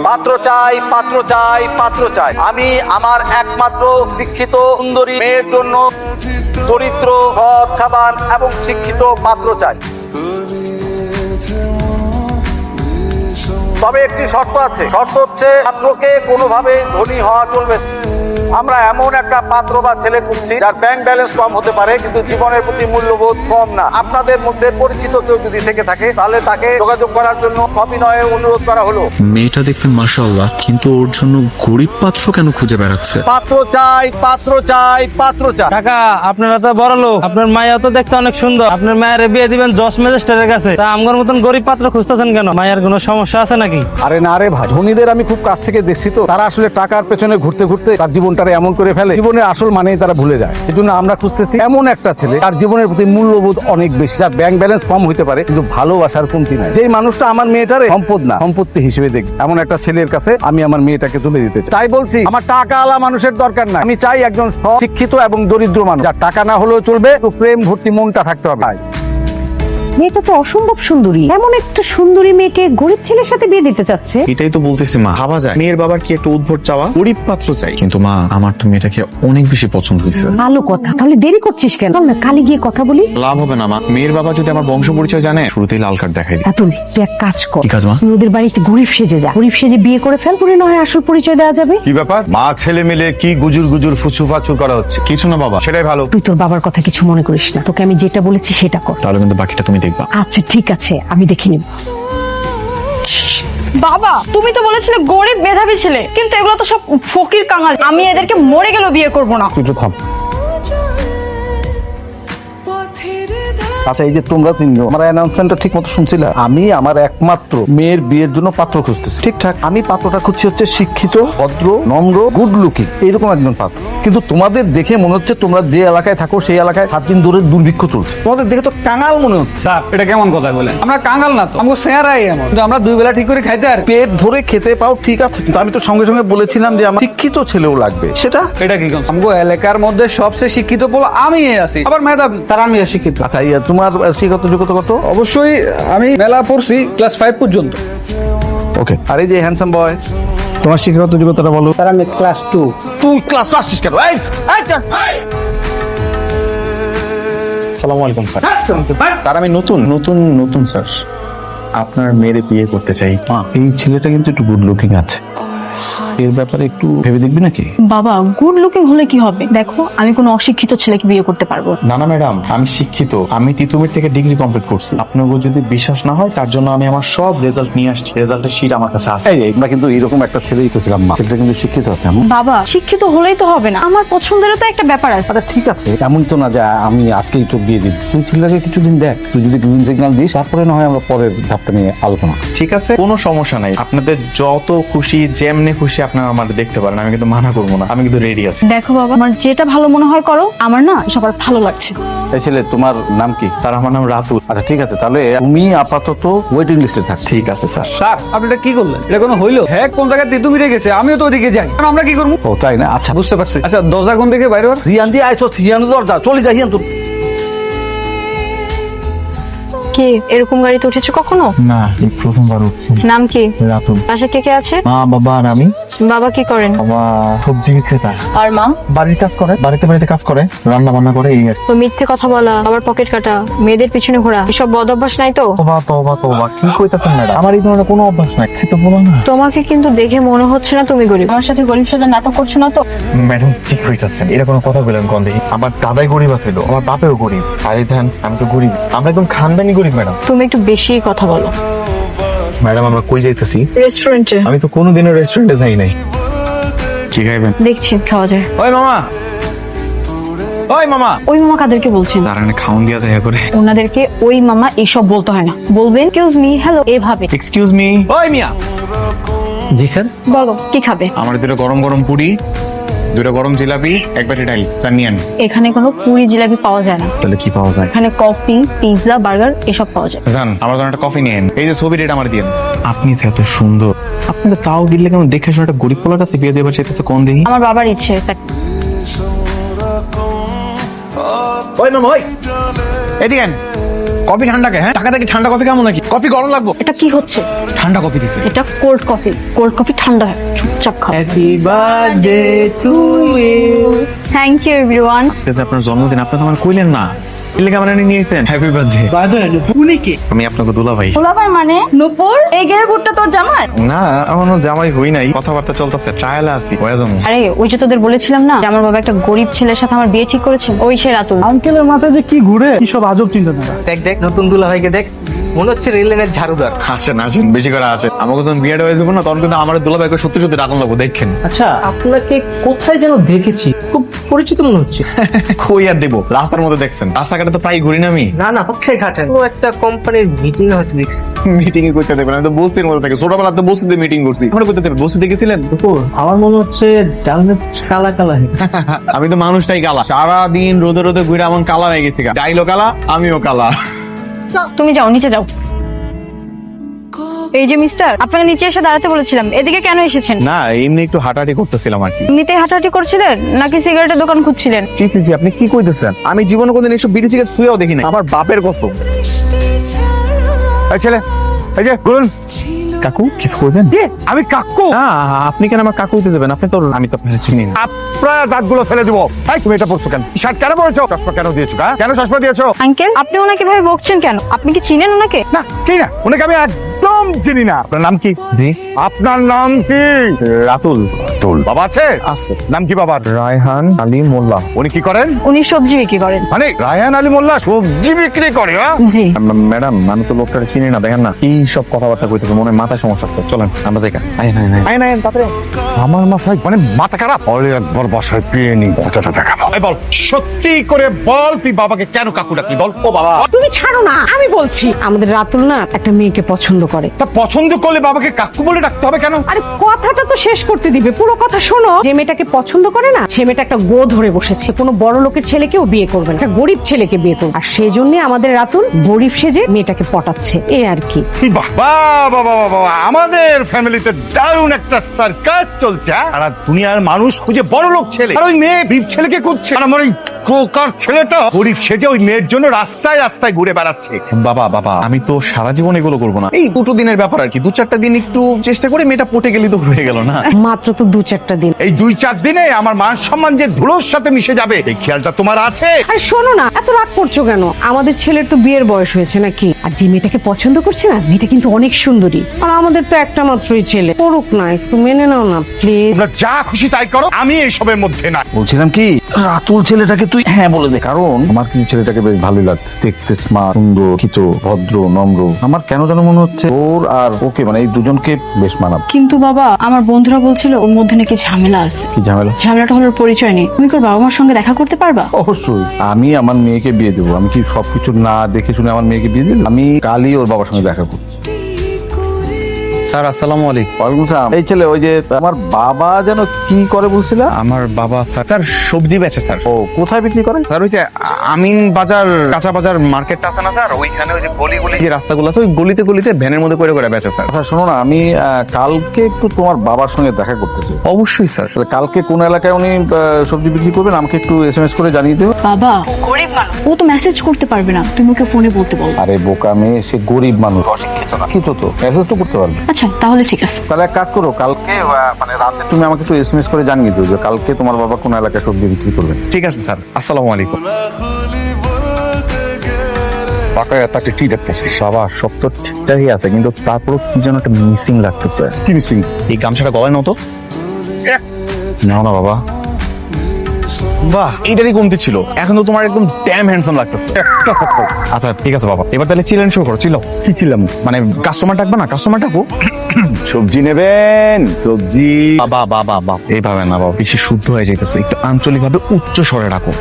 পাত্র চাই, পাত্র চাই, পাত্র চাই। আমি আমার একমাত্র শিক্ষিত সুন্দরী মেয়ের জন্য দরিদ্র, সৎ, সাবান এবং শিক্ষিত পাত্র চাই। তবে একটি শর্ত আছে, শর্ত হচ্ছে পাত্রকে কোনোভাবে ধনী হওয়া চলবে না। আমরা এমন একটা পাত্র বা ছেলে খুঁজছি যার ব্যাংক ব্যালেন্স কম হতে পারে কিন্তু জীবনের প্রতি মূল্যবোধ কম না। আপনাদের মধ্যে পরিচিত কেউ যদি থেকে থাকে তাহলে তাকে যোগাযোগ করার জন্য সবিনয়ে অনুরোধ করা হলো। মেয়েটা দেখতে মাশাআল্লাহ, কিন্তু ওর জন্য গরিব পাত্র কেন খুঁজে বেড়াচ্ছে? পাত্র চাই, পাত্র চাই, পাত্র চাই। কাকা, আপনারা তো বড় লোক, আপনার মায়া তো দেখতে অনেক সুন্দর, আপনার মায়ের বিয়ে দিবেন জজ ম্যাজিস্ট্রেটের কাছে, তা আমগর মতন গরিব পাত্র খুঁজতেছেন কেন? মায়ের কোনো সমস্যা আছে নাকি? আরে না রে ভাই, ধনীদের আমি খুব কাছ থেকে দেখছি তো, তারা আসলে টাকার পেছনে ঘুরতে ঘুরতে তার জীবনটারে এমন করে ফেলে, জীবনের আসল মানেই তারা ভুলে যায়। এই জন্য আমরা খুঁজতেছি এমন একটা ছেলে তার জীবনের প্রতি মূল্যবোধ অনেক বেশি, যার ব্যাংক ব্যালেন্স কম হতে পারে কিন্তু ভালোবাসার কমতি নাই। যেই মানুষটা আমার মেয়েটারে সম্পদ না সম্পত্তি হিসেবে দেখবে, এমন একটা ছেলের কাছে আমি আমার মেয়েটাকে তুলে দিতে চাই। তাই বলছি, আমার টাকা আলা মানুষের দরকার নাই, আমি চাই একজন শিক্ষিত এবং দরিদ্র মানুষ, যার টাকা না হলেও চলবে, তো প্রেম ভর্তি মনটা থাকতে হবে। মেয়েটা তো অসম্ভব সুন্দরী, এমন একটা সুন্দরী মেয়েকে গরিব ছেলের সাথে বিয়ে দিতে চাচ্ছে। এটাই তো বলতেছি মা, ভাবা যায় মেয়ের বাবার কি একটা উদ্ভট চাওয়া, গরিব পাত্র চাই। কিন্তু মা, আমার তো মেয়েটাকে অনেক বেশি পছন্দ হয়েছে। ভালো কথা, তাহলে দেরি করছিস কেন? চল না কালি গিয়ে কথা বলি। লাভ হবে না মা, মেয়ের বাবা যদি আমার বংশ পরিচয় জানে শুরুতেই লাল কার্ড দেখাই দিই। তুই এক কাজ কর, কি কাজ মা? তুই ওদের বাড়িতে গরিব সেজে যা, গরিব সেজে বিয়ে করে ফেল, পরে না হয় আসল পরিচয় দেওয়া যাবে। কি ব্যাপার, মা ছেলে মিলে কি গুজুর গুজুর ফুচু ফাচুর করা হচ্ছে? কিছু না বাবা, সেটাই ভালো। তুই তোর বাবার কথা কিছু মনে করিস না, তোকে আমি যেটা বলেছি সেটা কর। তাহলে কিন্তু বাকিটা তুমি দেখবা। আচ্ছা ঠিক আছে, আমি দেখে নিব। বাবা, তুমি তো বলেছিলে গরিব মেধাবী ছেলে, কিন্তু এগুলো তো সব ফকির কাঙাল। আমি এদেরকে মরে গেলেও বিয়ে করব না। তুই তো থাম। আচ্ছা, এই যে তোমরা তিনজন আমার অ্যানাউন্সমেন্টটা ঠিক মতো শুনছিলে? আমি আমার একমাত্র মেয়ের বিয়ের জন্য পাত্র খুঁজতেছি। ঠিকঠাক, আমি পাত্রটা খুঁজছি হচ্ছে শিক্ষিত, ভদ্র, নম্র, গুড লুকিং, এইরকম একজন পাত্র। কিন্তু তোমাদের দেখে মনে হচ্ছে তোমরা যে এলাকায় থাকো সেই এলাকায় 7 দিন ধরে দুর্ভিক্ষ চলছে। তোমাদের দেখে তো কাঙাল মনে হচ্ছে। স্যার, এটা কেমন কথা বলেন? আমরা কাঙ্গাল না তো, আমাকে চেহারাই এমন, কিন্তু আমরা দুই বেলা ঠিক করে খাইতে আর। পেট ভরে খেতে পাও ঠিক আছে, কিন্তু আমি তো সঙ্গে সঙ্গে বলেছিলাম যে আমার শিক্ষিত ছেলেও লাগবে। সেটা এটা কি কোন? আমাকে এলাকার মধ্যে সবচেয়ে শিক্ষিত বলো আমি আছি, আবার মেধাবী তার আমি শিক্ষিত। আচ্ছা, তোমার শিক্ষাগত যোগ্যতা কত? অবশ্যই আমি মেলা পড়ছি ক্লাস 5 পর্যন্ত। ওকে। আর এই যে হ্যান্ডসাম বয়, তোমার শিক্ষাগত যোগ্যতাটা বলো। স্যার, আমি ক্লাস 2। তুই ক্লাস আসছিস কেন? আসসালামু আলাইকুম স্যার। তার আমি নতুন নতুন নতুন স্যার, আপনার মেয়ের বিয়ে করতে চাই। এই ছেলেটা কিন্তু একটু গুড লুকিং আছে, এর ব্যাপারে একটু ভেবে দেখবি নাকি? বাবা, গুড লুকিং হলে কি হবে? দেখো, আমি কোনো অশিক্ষিত ছেলেকে বিয়ে করতে পারবো না। না না ম্যাডাম, আমি শিক্ষিত, আমি তিতুমির থেকে ডিগ্রি কমপ্লিট করছি। আপনার যদি বিশ্বাস না হয় তার জন্য আমি আমার সব রেজাল্ট নিয়ে আসছি, রেজাল্টের শীট আমার কাছে আছে। আমরা কিন্তু এরকম একটা ছেলেই তো ছিলাম, মা ছেলেটা কিন্তু শিক্ষিত আছে। বাবা, শিক্ষিত হলেই তো হবে না, আমার পছন্দেরও তো একটা ব্যাপার আছে। আচ্ছা ঠিক আছে, এমন তো না যে আমি আজকেই তো দিয়ে দিই। তুই ছেলেটাকে কিছুদিন দেখ, তুই যদি গ্রিন সিগন্যাল দিস তারপরে না হয় আমরা পরের ধাপটা নিয়ে আলোচনা। ঠিক আছে, কোনো সমস্যা নাই, আপনাদের যত খুশি যেমনি খুশি আপনারা আমাদের দেখতে পারেন, আমি কিন্তু মানা করবো না, আমি কিন্তু রেডি আছি। দেখো বাবা, আমার যেটা ভালো মনে হয় করো, আমার না সবার ভালো লাগছে। এই ছেলে, তোমার নাম কি? তার আমার নাম রাতুল। আচ্ছা ঠিক আছে, তাহলে তুমি আপাতত ওয়েটিং লিস্টে থাক। ঠিক আছে স্যার। স্যার, আপনি এটা কি করলেন? এটা কোনো হইলো? হ্যাঁ, কোন জায়গায় তিতুমিরে গেছে, আমিও তো ওদিকে যাই, কারণ আমরা কি করবো? ও তাই না? আচ্ছা বুঝতে পারছি। আচ্ছা, দরজা কোন দিকে বাইরে? জিয়ান দিয়ে আইছো, জিয়ান দরজা চলে যাই। হিয়ান তো কে এরকম গাড়িতে উঠেছো কখনো? না, এই প্রথমবার উঠছি। নাম কি? রাতুল। পাশে কে কে আছে? মা, বাবা আর আমি। বাবা কি করেন? বাবা সবজি বিক্রেতা। আর মা? বাড়ির কাজ করে, বাড়িতে বাড়িতে কাজ করে, রান্না বান্না করে, এই আর কি। তো মিথ্যে কথা বলা, আবার পকেট কাটা, মেয়েদের পিছনে ঘোরা, এসব বদ অভ্যাস নাই তো? তোবা তোবা তোবা, কি কইতাছেন ম্যাডাম? আমার এই ধরনের কোনো অভ্যাস নাই, খেতে বলো না। তোমাকে কিন্তু দেখে মনে হচ্ছে না তুমি গরিব। আমার সাথে গরিব সাজা নাটক করছো না তো? ম্যাডাম ঠিক কইতাছেন, এটা কোনো কথা বললেন কোন দিকে? আমার দাদাই গরিব আছিল, আমার বাপেও গরিব, আর এই ধ্যান আমি তো গরিব, আমরা একদম খানদানি গরিব ম্যাডাম। তুমি একটু বেশি কথা বলো। ম্যাডাম, আমরা কই যাইতেছি? রেস্টুরেন্টে। আমি তো কোনোদিনও রেস্টুরেন্টে যাই নাই। কি খাইবেন? দেখছি খাওয়া যায়। ওই মামা, ওই মামা। ওই মামা কাদেরকে বলছেন? দাঁড়ানে খাওন দিয়া যায় করে। ওনাদেরকে ওই মামা এইসব বলতে হয় না, বলবেন এক্সকিউজ মি, হ্যালো, এভাবে। Excuse me. ওই মিয়া। জি স্যার। বলো কি খাবে? আমার দুটো গরম গরম পুরি, দুটো গরম জিলাপি, এক বাটি ডাল, জানিয়েন। এখানে কোনো পুরি জিলাপি পাওয়া যায় না, তাহলে কি পাওয়া যায়? এখানে কফি, পিৎজা, বার্গার এসব পাওয়া যায়। জান, আমার জন্য একটা কফি নিয়েন। এই যে ছবি রেট আমার দিয়েন। আপনি যে এত সুন্দর, আপনাকে তাও দিলে কেমন? দেখে শুনে একটা গরিব পোলার কাছে বিয়ে দেবার চাইতেছে কোন দিকে? আমার বাবার ইচ্ছে। ওই মামা, ওই এদিকে আন। কফি ঠান্ডাকে, হ্যাঁ টাকা থেকে ঠান্ডা কফি কেমন নাকি? কফি গরম লাগবো, এটা কি হচ্ছে? ঠান্ডা কফি দিছে। এটা কোল্ড কফি। কোল্ড কফি ঠান্ডা হয়, চুপচাপ খাও। Happy birthday to you. Thank you everyone. আজকে যে আপনার জন্মদিন, আপনি তো আমার কইলেন না। এলে কেমন নিয়েছেন? Happy birthday. আমি আপনাকে দুলা ভাই। ওলাভাই মানে নূপুর, এই গেয়ে বুটটা তোর জামাই? না এখনো জামাই হই নাই, কথাবার্তা চলতেছে, ট্রায়ালে আছি, হয়ে যাবো। আরে ওই যে তোদের বলেছিলাম না যে আমার বাবা একটা গরিব ছেলের সাথে আমার বিয়ে ঠিক করেছে, ওই সে রাতুল। আঙ্কেলের মাথায় যে কি ঘুরে, কি সব আজব চিন্তাধারা। দেখ দেখ নতুন দুলাভাইকে দেখ, মনে হচ্ছে রেল লাইনের ঝাড়ুদার। আসেন আসেন, বেশি করে আসেন। আমাকে যখন বিয়েটা হয়ে যাবো না, তখন কিন্তু আমার দুলা ভাইকে সত্যি সত্যি ডাকুন লাগবো, দেখেন। আচ্ছা, আপনাকে কোথায় যেন দেখেছি, খুব পরিচিত মনে হচ্ছে। কই আর দেবো, রাস্তার মধ্যে দেখছেন, রাস্তাঘাটে তো প্রায় ঘুরি না আমি। না না, পক্ষে ঘাটেন ও একটা কোম্পানির মিটিং এ হয়তো দেখছি। মিটিং এ করতে দেবেন, আমি তো বস্তির মধ্যে থাকি, ছোটবেলা তো বস্তিতে মিটিং করছি। আমরা করতে দেবেন, বস্তিতে গেছিলেন? দুপুর আমার মনে হচ্ছে ডালনে কালা কালা হয়ে। আমি তো মানুষটাই কালা, সারাদিন রোদে রোদে ঘুরে আমার কালা হয়ে গেছি। ডাইলো কালা, আমিও কালা। তুমি যাও, নিচে যাও। এই যে মিস্টার, আপনাকে নিচে এসে দাঁড়াতে বলেছিলাম, এদিকে কেন এসেছেন? না এমনি একটু হাঁটাহাঁটি করতেছিলাম আর কি। এমনিতেই হাঁটাহাঁটি করছিলেন নাকি সিগারেটের দোকান খুঁজছিলেন? সি সি সি, আপনি কি কইতেছেন? আমি জীবনে কোনদিন এইসব বিড়ি সিগারেট শুয়েও দেখি না, আমার বাপের কসম। এই ছেলে, এই যে গুরুন, কাকু কিছু কইবেন? আমি কাকু। না আপনি কেন আমার কাকু হইতে যাবেন? আপনি তো, আমি তো আপনার চিনি না। আপনার দাঁতগুলো ফেলে দিব। এই তুমি এটা পড়ছো কেন? শার্ট কেন পরেছো? চশমা কেন দিয়েছো? কেন চশমা দিয়েছো? আঙ্কেল, আপনি ওনাকে ভাবে বকছেন কেন? আপনি কি চিনেন ওনাকে? না চিনি না, ওনাকে আমি একদম চিনি না। আপনার নাম কি? জি আপনার নাম কি? রাতুল। তুল বাবা আছে? আছে। নাম কি বাবার? রায়হান আলী মোল্লা। উনি কি করেন? উনি সবজি বিক্রি করেন। মানে রায়হান আলী মোল্লা সবজি বিক্রি করে? হ্যাঁ জি। ম্যাডাম আমি তো লোকটা চিনি না, দেখেন না এই সব কথাবার্তা কইতেছে, মনে হয় মাথায় সমস্যা আছে। চলেন আমরা যাই। তাড়াতাড়ি। আমার মাথায় মানে মাথা খারাপ। পরে একবার বাসায় পেয়ে নি, কথাটা দেখাবো। এই বল, সত্যি করে বল, তুই বাবাকে কেন কাকু ডাকলি? বল। ও বাবা, তুমি ছাড়ো না, আমি বলছি। আমাদের রাতুল না একটা মেয়েকে পছন্দ করে। তা পছন্দ করলে বাবাকে কাকু বলে ডাকতে হবে কেন? আরে কথাটা তো শেষ করতে দিবে, পুরো কথা শোনো। যে মেয়েটাকে পছন্দ করে না, সে মেয়েটা একটা গো ধরে বসেছে, কোনো বড় লোকের ছেলেকেও বিয়ে করবে না, একটা গরিব ছেলেকে বিয়ে করবে। আর সেই জন্য আমাদের রাতুল গরিব সেজে মেয়েটাকে পটাচ্ছে, এ আর কি। বাহ বাহ বাহ বাহ বাহ, আমাদের ফ্যামিলিতে দারুণ একটা সার্কাস চলছে। হ্যাঁ? আর দুনিয়ার মানুষ খুঁজে বড় লোক ছেলে, আর ওই মেয়ে গরিব ছেলেকে খুঁজছে। আর আমার ওই কোকার ছেলেটা গরিব সেজে ওই মেয়ের জন্য রাস্তায় রাস্তায় ঘুরে বেড়াচ্ছে। বাবা বাবা, আমি তো সারা জীবন এগুলো করবো না, এই দুটো দিনের ব্যাপার আর কি। 2-4টা দিন একটু চেষ্টা করে মেয়েটা পটে গেলি তো হয়ে গেল না। মাত্র তো 2-4টা দিন। এই 2-4 দিনে আমার মান সম্মান যে ধুলোর সাথে মিশে যাবে, এই খেয়ালটা তোমার আছে? আরে শোনো না, এত রাগ করছো কেন? আমাদের ছেলের তো বিয়ের বয়স হয়েছে নাকি? আর যে মেয়েটাকে পছন্দ করছে না, মেয়েটা কিন্তু অনেক সুন্দরী। আর আমাদের তো একটা মাত্রই ছেলে, করুক না, একটু মেনে নাও না প্লিজ। তোমরা যা খুশি তাই করো, আমি এইসবের মধ্যে না। বলছিলাম কি, রাতুল ছেলেটাকে তুই হ্যাঁ বলে দে, কারণ আমার কিন্তু ছেলেটাকে বেশ ভালোই লাগছে, দেখতে স্মার্ট, সুন্দর, শিক্ষিত, ভদ্র, নম্র। আমার কেন যেন মনে হচ্ছে ওর আর ওকে, মানে এই দুজনকে বেশ মানাবে। কিন্তু বাবা, আমার বন্ধুরা বলছিল ওর মধ্যে নাকি ঝামেলা আছে। কি ঝামেলা? ঝামেলাটা হলো ওর পরিচয় নেই। তুমি কি ওর বাবা মার সঙ্গে দেখা করতে পারবা? অবশ্যই, আমি আমার মেয়েকে বিয়ে দেবো। আমি কি সবকিছু না দেখে শুনে আমার মেয়েকে বিয়ে দিলাম? আমি কালই ওর বাবার সঙ্গে দেখা করবো। স্যার আসসালামু আলাইকুম। ওয়ালাইকুম আসসালাম। এই ছেলে, ওই যে আমার বাবা যেন কি করে বলছিলা? আমার বাবা স্যার সবজি বেচে স্যার। ও কোথায় বিক্রি করেন? স্যার ওই যে আমিন বাজার, কাঁচা বাজার মার্কেটটা আছে না স্যার, ওইখানে ওই যে গলি গলি যে রাস্তাগুলো আছে, ওই গলিতে গলিতে ভ্যানের মধ্যে করে করে বেচে স্যার। আচ্ছা শোনো না, আমি কালকে একটু তোমার বাবার সঙ্গে দেখা করতে চাই। অবশ্যই স্যার। তাহলে কালকে কোন এলাকায় উনি সবজি বিক্রি করবেন আমাকে একটু SMS করে জানিয়ে দেবে। বাবা, গরিব মানুষ, ও তো মেসেজ করতে পারবে না, তুমি ওকে ফোনে বলতে বলো। আরে বোকা মেয়ে, সে গরিব মানুষ, অশিক্ষিত না, শিক্ষিত তো, মেসেজ তো করতে পারবে। আচ্ছা তাহলে ঠিক আছে। তাহলে এক কাজ করো, কালকে মানে রাতে তুমি আমাকে একটু SMS করে জানিয়ে দিও যে কালকে তোমার বাবা কোন এলাকায় সবজি বিক্রি করবেন। ঠিক আছে স্যার, আসসালামু আলাইকুম। তাকায় তাকে কি দেখতেছিস? বাবা সব তো ঠিকঠাকই আছে, কিন্তু তারপরও কি যেন একটা মিসিং লাগতেছে। কি মিসিং? এই গামছাটা গলায় নাও তো। নাও না বাবা। বাহ, এইটারই কমতি ছিল, এখন তো তোমার একদম ড্যাম হ্যান্ডসাম লাগতেছে। আচ্ছা ঠিক আছে বাবা, এবার তাহলে চিলেন শুরু করো। চিলো। কি ছিলাম? মানে কাস্টমার ডাকবা না? কাস্টমার ডাকো। সবজি নেবেন? সবজি। বাবা বাবা বাবা, এইভাবে না বাবা, বেশি শুদ্ধ হয়ে যাইতেছে, একটু আঞ্চলিক ভাবে উচ্চ স্বরে ডাকো।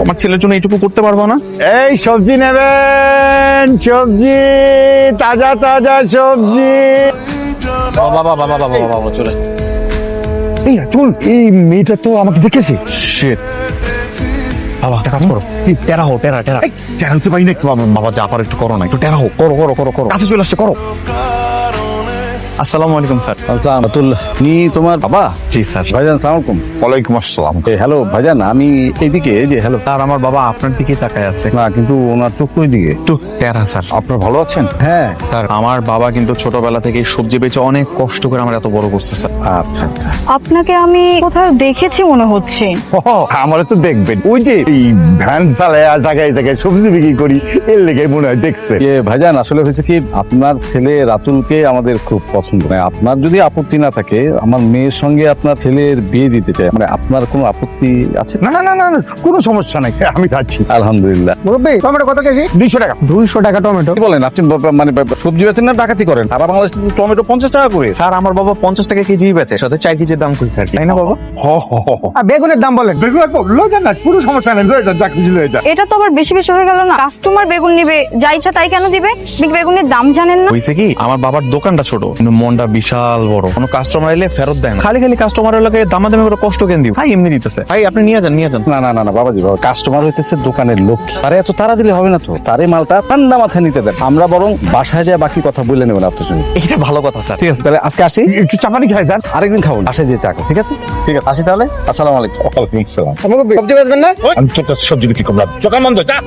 আমার ছেলের জন্য এইটুকু করতে পারবো না? এই সবজি নেবেন? সবজি, তাজা তাজা সবজি। বাবা বাবা বাবা বাবা বাবা চলে। এই রাতুল, এই মেয়েটা তো আমাকে দেখেছে। শিট। বাবা একটা কাজ করো, টেরা হো, টেরা টেরা। টেরা হতে পারি না। বাবা বাবা, যা পারো একটু করো না, একটু টেরা হো, করো করো করো করো, কাছে চলে আসছে, করো। আসসালামু আলাইকুম স্যার। রাতুল নি তোমার বাবা? জি স্যার। ভাইজান সালাম আলাইকুম। ওয়ালাইকুম আসসালাম। হ্যালো ভাইজান, আমি এইদিকে, এই যে হ্যালো। স্যার আমার বাবা আপনার দিকেই তাকায় আছে। না কিন্তু ওনার চোখ ওই দিকে। একটু প্যারা স্যার। আপনার ভালো আছেন? হ্যাঁ। স্যার আমার বাবা কিন্তু ছোটবেলা থেকে সবজি বেচে অনেক কষ্ট করে আমার এত বড় করছে স্যার। আচ্ছা আচ্ছা। আপনাকে আমি কোথাও দেখেছি মনে হচ্ছে। আমার তো দেখবেন, ওই যে এই ভ্যান চালায় আর জায়গায় জায়গায় সবজি বিক্রি করি, এর লেগে মনে হয় দেখছে। ভাইজান আসলে হয়েছে কি, আপনার ছেলে রাতুলকে আমাদের খুব পছন্দ। মানে আপনার যদি আপত্তি না থাকে, আমার মেয়ের সঙ্গে আপনার ছেলের বিয়ে দিতে চাই। মানে আপনার কোনো আপত্তি আছে? না না না না না, কোনো সমস্যা নাই, আমি যাচ্ছি। আলহামদুলিল্লাহ। মুরব্বী টমেটো কত কেজি? 200 টাকা। 200 টাকা টমেটো। কি বলেন আপনি? মানে সবজি বেচেন না ডাকাতি করেন? সারা বাংলাদেশে টমেটো 50 টাকা করে। স্যার আমার বাবা 50 টাকা কেজি বেচে, সাথে 4 কেজির দাম কইছে আর কি। তাই না বাবা? আর বেগুনের দাম বলেন। লয়ে যান না, কোনো সমস্যা নেই, লয়ে যান, যা খুশি লয়ে যান। এটা তো আবার বেশি বেশি হয়ে গেল না? কাস্টমার বেগুন নিবে, যা ইচ্ছা তাই কেন দিবে? বেগুনের দাম জানেন না? হইছে কি, আমার বাবার দোকানটা ছোট কিন্তু মনটা বিশাল বড়। কোনো কাস্টমার এলে ফেরত দেয় না, খালি খালি কাস্টমারের লোকে দামাদামি করে কষ্ট কেন দিব? ভাই এমনি দিতেছে। ভাই আপনি নিয়ে যান নিয়ে যান। না না না না বাবাজি, বাবা কাস্টমার হইতেছে দোকানের লক্ষ্মী। তারে এত তাড়া দিলে হবে না তো। তারে মালটা ঠান্ডা মাথায় নিতে দেন। আমরা বরং বাসায় যায় বাকি কথা বলে নেবেন আপনার সঙ্গে। এটা ভালো কথা স্যার। ঠিক আছে, তাহলে আজকে আসি। একটু চাপানি খাই যান। আরেকদিন খাবো, বাসায় যে চা খাবো। ঠিক আছে ঠিক আছে, আসি তাহলে। আসসালামু আলাইকুম। ওয়ালাইকুম আসসালাম। সবজি বেচবেন না? আমি তো সবজি বিক্রি করলাম, দোকান বন্ধ, যা।